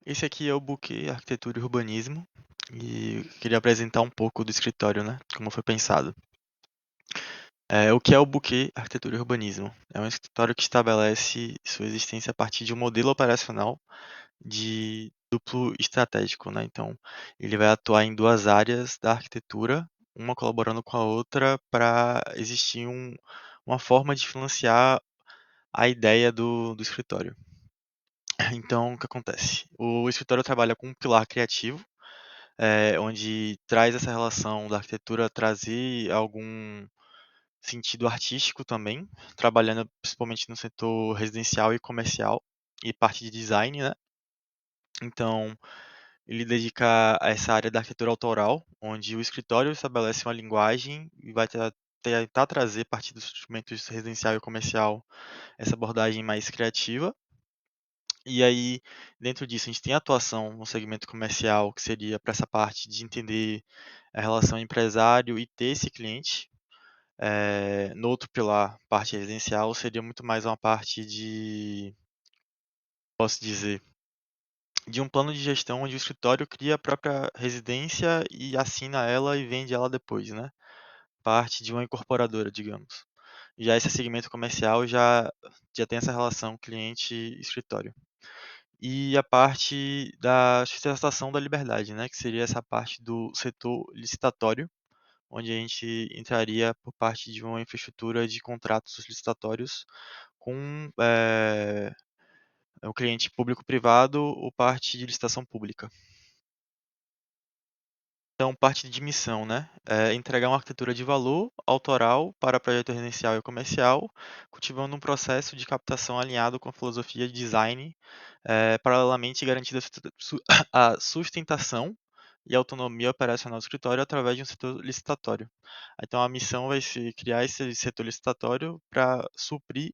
Esse aqui é o Buquê Arquitetura e Urbanismo e eu queria apresentar um pouco do escritório, né? Como foi pensado. O que é o Buquê Arquitetura e Urbanismo? É um escritório que estabelece sua existência a partir de um modelo operacional de duplo estratégico, né? Então, ele vai atuar em duas áreas da arquitetura, uma colaborando com a outra para existir uma forma de financiar a ideia do escritório. Então, o que acontece? O escritório trabalha com um pilar criativo, onde traz essa relação da arquitetura trazer algum sentido artístico também, trabalhando principalmente no setor residencial e comercial e parte de design, né? Então, ele dedica a essa área da arquitetura autoral, onde o escritório estabelece uma linguagem e vai tentar trazer, a partir dos instrumentos residencial e comercial, essa abordagem mais criativa. E aí, dentro disso, a gente tem a atuação no segmento comercial, que seria para essa parte de entender a relação empresário e ter esse cliente. No outro pilar, parte residencial, seria muito mais uma parte de, posso dizer, de um plano de gestão onde o escritório cria a própria residência e assina ela e vende ela depois, né? Parte de uma incorporadora, digamos. Já esse segmento comercial já tem essa relação cliente-escritório. E a parte da sustentação da liberdade, né, que seria essa parte do setor licitatório, onde a gente entraria por parte de uma infraestrutura de contratos licitatórios com o cliente público-privado ou parte de licitação pública. Então, parte de missão, né? É entregar uma arquitetura de valor autoral para projeto residencial e comercial, cultivando um processo de captação alinhado com a filosofia de design, paralelamente garantindo a sustentação e autonomia operacional do escritório através de um setor licitatório. Então, a missão vai ser criar esse setor licitatório para suprir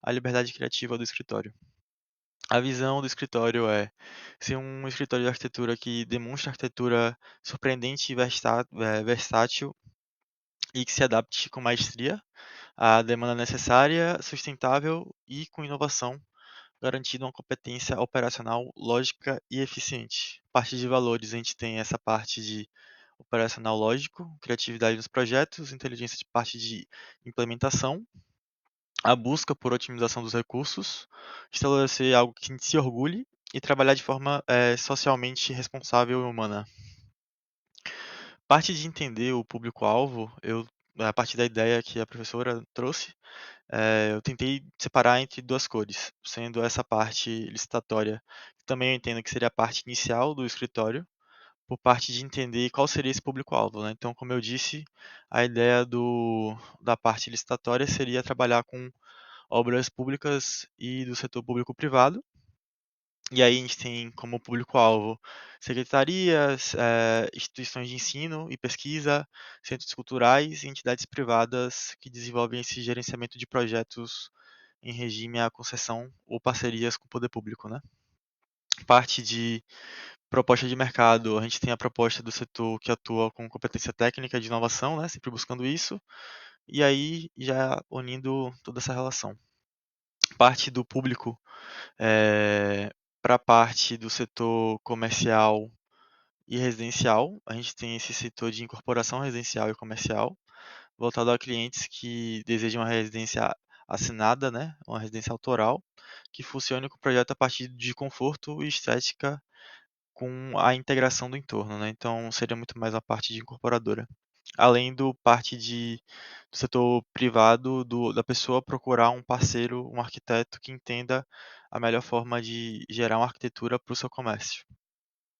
a liberdade criativa do escritório. A visão do escritório é ser um escritório de arquitetura que demonstra arquitetura surpreendente e versátil e que se adapte com maestria à demanda necessária, sustentável e com inovação, garantindo uma competência operacional lógica e eficiente. Parte de valores, a gente tem essa parte de operacional lógico, criatividade nos projetos, inteligência de parte de implementação, a busca por otimização dos recursos, estabelecer algo que se orgulhe e trabalhar de forma socialmente responsável e humana. Parte de entender o público-alvo, a partir da ideia que a professora trouxe, eu tentei separar entre duas cores, sendo essa parte licitatória, que também eu entendo que seria a parte inicial do escritório, por parte de entender qual seria esse público-alvo, né? Então, como eu disse, a ideia da parte licitatória seria trabalhar com obras públicas e do setor público-privado. E aí a gente tem como público-alvo secretarias, instituições de ensino e pesquisa, centros culturais e entidades privadas que desenvolvem esse gerenciamento de projetos em regime à concessão ou parcerias com o poder público, né? Parte de proposta de mercado, a gente tem a proposta do setor que atua com competência técnica de inovação, né? Sempre buscando isso. E aí já unindo toda essa relação. Parte do público para a parte do setor comercial e residencial, a gente tem esse setor de incorporação residencial e comercial, voltado a clientes que desejam uma residência assinada, né, uma residência autoral, que funcione com o projeto a partir de conforto e estética com a integração do entorno, né? Então seria muito mais a parte de incorporadora. Além do parte do setor privado, da pessoa procurar um parceiro, um arquiteto que entenda a melhor forma de gerar uma arquitetura para o seu comércio.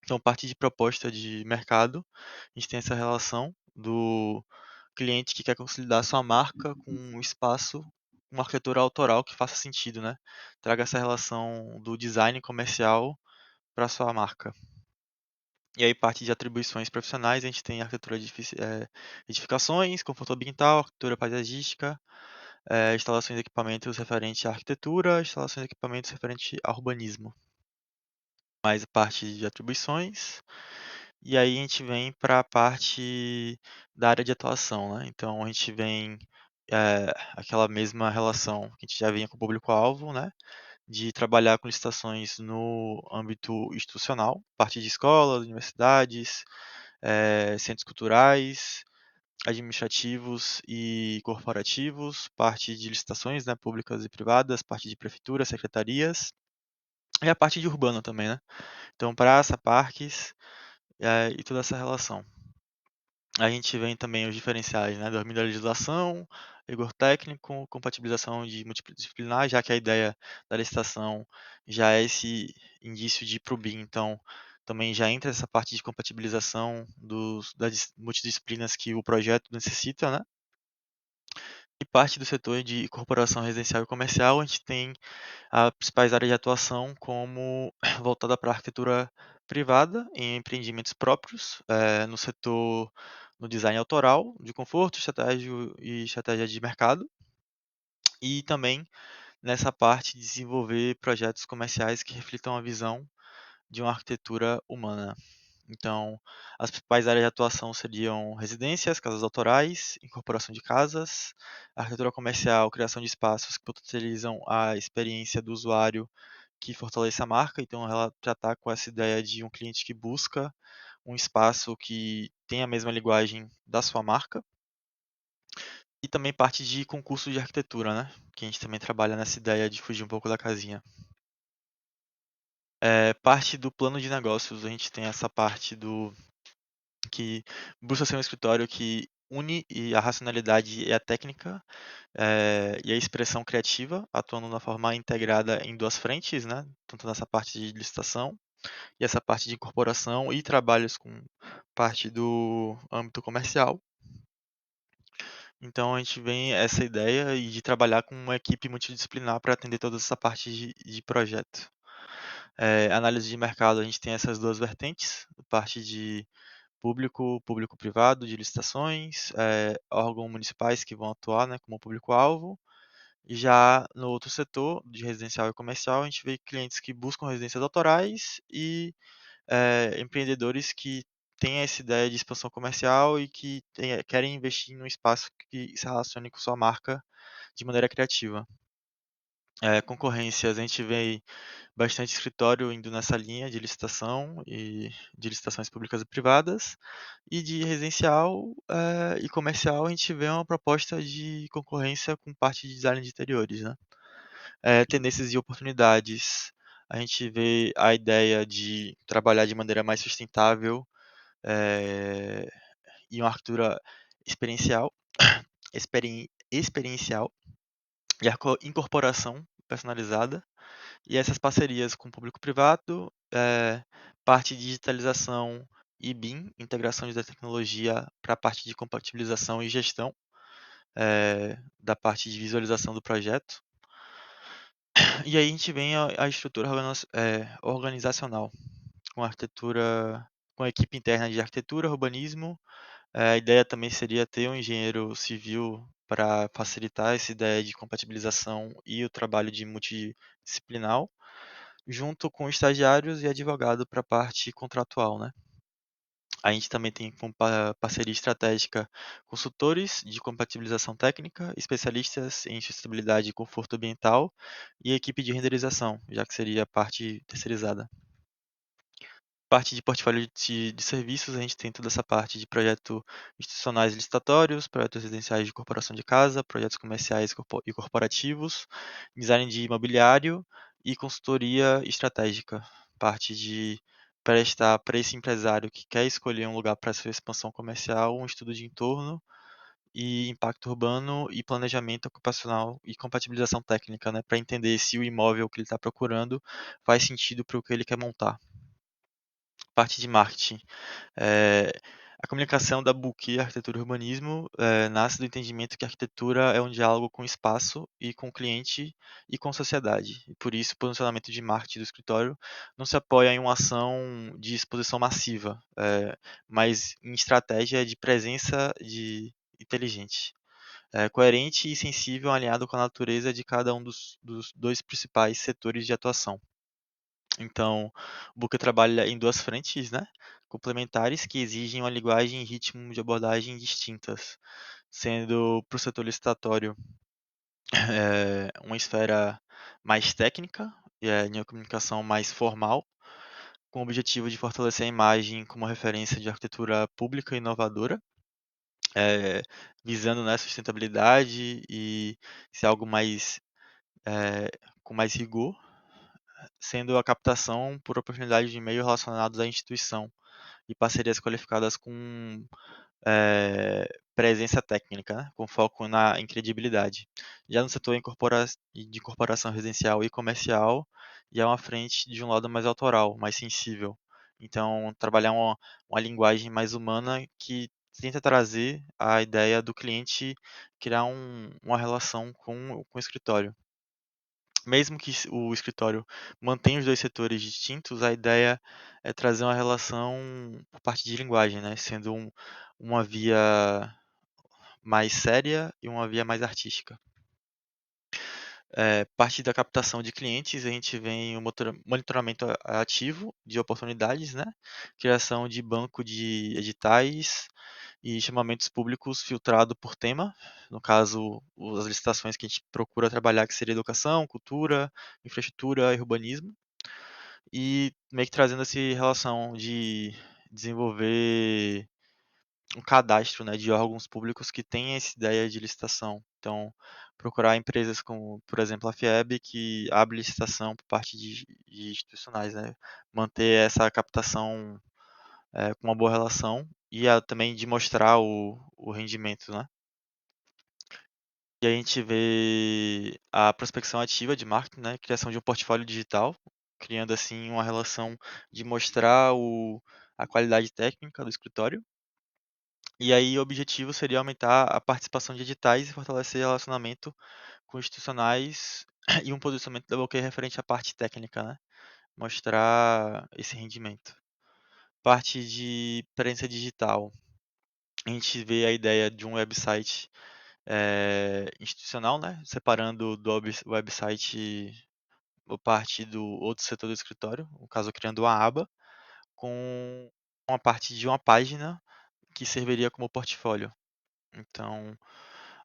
Então, parte de proposta de mercado, a gente tem essa relação do cliente que quer consolidar sua marca com um espaço, uma arquitetura autoral que faça sentido, né? Traga essa relação do design comercial para sua marca. E aí, parte de atribuições profissionais, a gente tem arquitetura de edificações, conforto ambiental, arquitetura paisagística, instalações e equipamentos referentes à arquitetura, instalações e equipamentos referentes ao urbanismo. Mais a parte de atribuições. E aí a gente vem para a parte da área de atuação, né? Então a gente vem aquela mesma relação que a gente já vinha com o público-alvo, né? de trabalhar com licitações no âmbito institucional, parte de escolas, universidades, centros culturais, administrativos e corporativos, parte de licitações, né, públicas e privadas, parte de prefeituras, secretarias, e a parte de urbano também, né? Então, praça, parques, e toda essa relação. A gente vem também os diferenciais, né, domínio da legislação, rigor técnico, compatibilização de multidisciplinar, já que a ideia da licitação já é esse indício de ir para o BIM, então também já entra essa parte de compatibilização das multidisciplinas que o projeto necessita, né? E parte do setor de corporação residencial e comercial, a gente tem as principais áreas de atuação como voltada para a arquitetura privada em empreendimentos próprios, no setor no design autoral, de conforto, estratégia de mercado, e também nessa parte de desenvolver projetos comerciais que reflitam a visão de uma arquitetura humana. Então, as principais áreas de atuação seriam residências, casas autorais, incorporação de casas, arquitetura comercial, criação de espaços que potencializam a experiência do usuário que fortaleça a marca. Então, ela já está com essa ideia de um cliente que busca um espaço que tem a mesma linguagem da sua marca. E também parte de concurso de arquitetura, né? Que a gente também trabalha nessa ideia de fugir um pouco da casinha. Parte do plano de negócios, a gente tem essa parte do que busca ser um escritório que une a racionalidade e a técnica, e a expressão criativa, atuando de uma forma integrada em duas frentes, né? Tanto nessa parte de licitação e essa parte de incorporação e trabalhos com parte do âmbito comercial. Então a gente vem essa ideia de trabalhar com uma equipe multidisciplinar para atender toda essa parte de projeto. Análise de mercado, a gente tem essas duas vertentes, parte de público-privado, de licitações, órgãos municipais que vão atuar, né, como público-alvo. E já no outro setor, de residencial e comercial, a gente vê clientes que buscam residências autorais e empreendedores que têm essa ideia de expansão comercial e que querem investir num espaço que se relacione com sua marca de maneira criativa. Concorrências, a gente vê bastante escritório indo nessa linha de licitação e de licitações públicas e privadas. E de residencial e comercial, a gente vê uma proposta de concorrência com parte de design de interiores, né? Tendências e oportunidades. A gente vê a ideia de trabalhar de maneira mais sustentável eh, e uma arquitetura experiencial, experiencial e a incorporação personalizada. E essas parcerias com o público privado, parte de digitalização e BIM, integração de tecnologia para a parte de compatibilização e gestão, da parte de visualização do projeto. E aí a gente vem a estrutura organizacional, com arquitetura, com a equipe interna de arquitetura, urbanismo. A ideia também seria ter um engenheiro civil para facilitar essa ideia de compatibilização e o trabalho de multidisciplinar, junto com estagiários e advogado para a parte contratual, né? A gente também tem como parceria estratégica consultores de compatibilização técnica, especialistas em sustentabilidade e conforto ambiental e equipe de renderização, já que seria a parte terceirizada. Parte de portfólio de serviços, a gente tem toda essa parte de projetos institucionais licitatórios, projetos residenciais de incorporação de casa, projetos comerciais e corporativos, design de imobiliário e consultoria estratégica. Parte de prestar para esse empresário que quer escolher um lugar para sua expansão comercial, um estudo de entorno e impacto urbano e planejamento ocupacional e compatibilização técnica, né, para entender se o imóvel que ele está procurando faz sentido para o que ele quer montar. Parte de marketing. Eh, a comunicação da Buki Arquitetura e Urbanismo nasce do entendimento que a arquitetura é um diálogo com o espaço e com o cliente e com a sociedade. E por isso, o posicionamento de marketing do escritório não se apoia em uma ação de exposição massiva, mas em estratégia de presença inteligente. Coerente e sensível, alinhado com a natureza de cada um dos dois principais setores de atuação. Então, o Booker trabalha em duas frentes, né, complementares que exigem uma linguagem e ritmo de abordagem distintas, sendo para o setor licitatório uma esfera mais técnica, em uma comunicação mais formal, com o objetivo de fortalecer a imagem como referência de arquitetura pública e inovadora, eh, visando, né, sustentabilidade e ser algo mais, eh, com mais rigor, sendo a captação por oportunidade de e-mail relacionados à instituição e parcerias qualificadas com presença técnica, né, com foco em credibilidade. Já no setor de incorporação residencial e comercial, já é uma frente de um lado mais autoral, mais sensível. Então, trabalhar uma linguagem mais humana que tenta trazer a ideia do cliente criar uma relação com o escritório. Mesmo que o escritório mantenha os dois setores distintos, a ideia é trazer uma relação por parte de linguagem, né? Sendo uma via mais séria e uma via mais artística. Parte da captação de clientes, a gente vem o monitoramento ativo de oportunidades, né? Criação de banco de editais e chamamentos públicos filtrado por tema. No caso, as licitações que a gente procura trabalhar, que seria educação, cultura, infraestrutura e urbanismo. E meio que trazendo essa relação de desenvolver um cadastro, né, de órgãos públicos que têm essa ideia de licitação. Então, procurar empresas como, por exemplo, a FIEB, que abre licitação por parte de institucionais, né, manter essa captação com uma boa relação e também de mostrar o rendimento, né. E a gente vê a prospecção ativa de marketing, né, criação de um portfólio digital, criando assim uma relação de mostrar a qualidade técnica do escritório. E aí o objetivo seria aumentar a participação de editais e fortalecer o relacionamento com institucionais e um posicionamento da Blockchain referente à parte técnica, né? Mostrar esse rendimento. Parte de presença digital. A gente vê a ideia de um website institucional, né? Separando do website a parte do outro setor do escritório, no caso criando uma aba, com uma parte de uma página que serviria como portfólio. Então,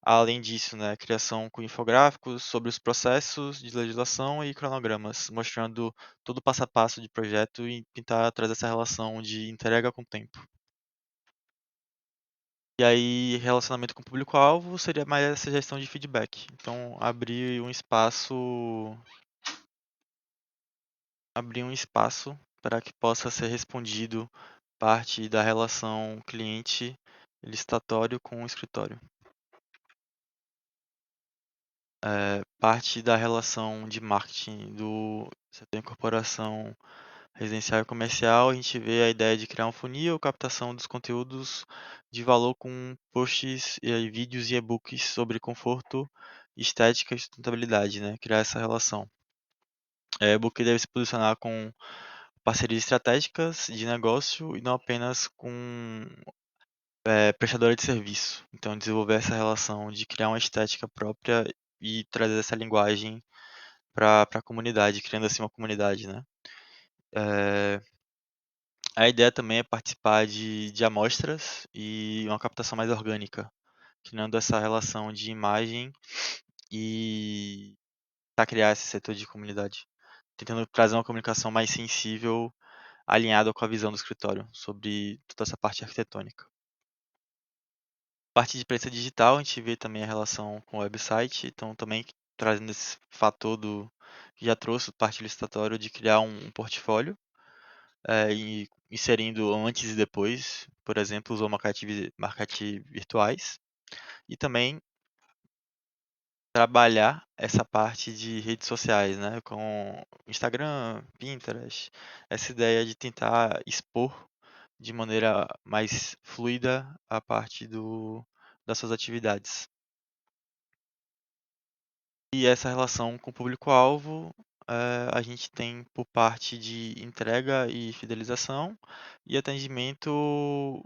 além disso, né, criação com infográficos sobre os processos de legislação e cronogramas, mostrando todo o passo a passo de projeto e tentar trazer essa relação de entrega com tempo. E aí, relacionamento com o público-alvo seria mais essa gestão de feedback. Então, abrir um espaço para que possa ser respondido parte da relação cliente licitatório com o escritório. Parte da relação de marketing do setor de incorporação residencial e comercial, a gente vê a ideia de criar um funil, captação dos conteúdos de valor com posts e aí, vídeos e e-books sobre conforto, estética e sustentabilidade, né? Criar essa relação. O e-book deve se posicionar com parcerias estratégicas de negócio e não apenas com prestadora de serviço. Então, desenvolver essa relação de criar uma estética própria e trazer essa linguagem para a comunidade, criando assim uma comunidade, né? Eh, a ideia também é participar de amostras e uma captação mais orgânica, criando essa relação de imagem e para criar esse setor de comunidade, tentando trazer uma comunicação mais sensível, alinhada com a visão do escritório sobre toda essa parte arquitetônica. Parte de presença digital, a gente vê também a relação com o website, então também trazendo esse fator que já trouxe parte licitatória de criar um portfólio e inserindo antes e depois, por exemplo, usou marketing virtuais e também trabalhar essa parte de redes sociais, né, com Instagram, Pinterest, essa ideia de tentar expor de maneira mais fluida a parte das suas atividades. E essa relação com o público-alvo, a gente tem por parte de entrega e fidelização e atendimento,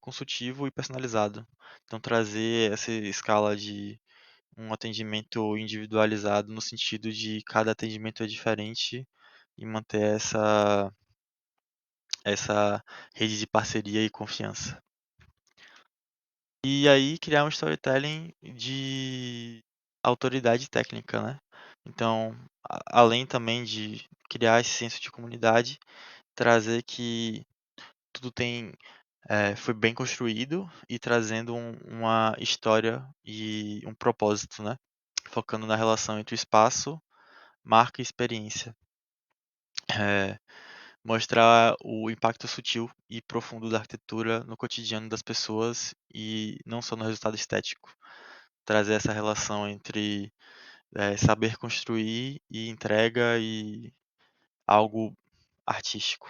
consultivo e personalizado. Então trazer essa escala de um atendimento individualizado no sentido de cada atendimento é diferente e manter essa rede de parceria e confiança. E aí criar um storytelling de autoridade técnica, né? Então, além também de criar esse senso de comunidade, trazer que tudo foi bem construído e trazendo uma história e um propósito, né? Focando na relação entre o espaço, marca e experiência. Eh, Mostrar o impacto sutil e profundo da arquitetura no cotidiano das pessoas e não só no resultado estético. Trazer essa relação entre saber construir e entrega e algo artístico.